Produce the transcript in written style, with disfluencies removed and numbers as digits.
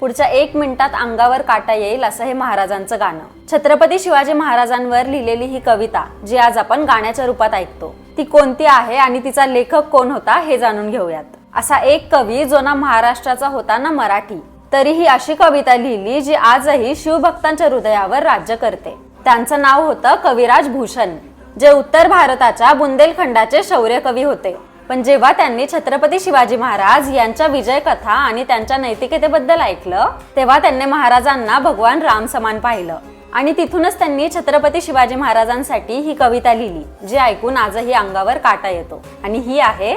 पुढच्या 1 मिनिटात अंगावर काटा येईल असं हे महाराजांचं गाणं. छत्रपती शिवाजी महाराजांवर लिहिलेली ही कविता जी आज आपण गाण्याच्या रूपात ऐकतो, ती कोणती आहे आणि तिचा लेखक कोण होता हे जाणून घेऊयात. असा एक कवी जो ना महाराष्ट्राचा होता ना मराठी, तरीही अशी कविता लिहिली जी आजही शिवभक्तांच्या हृदयावर राज्य करते. त्यांचं नाव होतं कविराज भूषण, जे उत्तर भारताच्या बुंदेलखंडाचे शौर्य कवी होते. पण जेव्हा त्यांनी छत्रपती शिवाजी महाराज यांच्या विजय कथा आणि त्यांच्या नैतिकतेबद्दल ऐकलं, तेव्हा त्यांनी महाराजांना भगवान राम समान पाहिलं आणि तिथूनच त्यांनी छत्रपती शिवाजी महाराजांसाठी ही कविता लिहिली, जी ऐकून आजही अंगावर काटा येतो. आणि ही आहे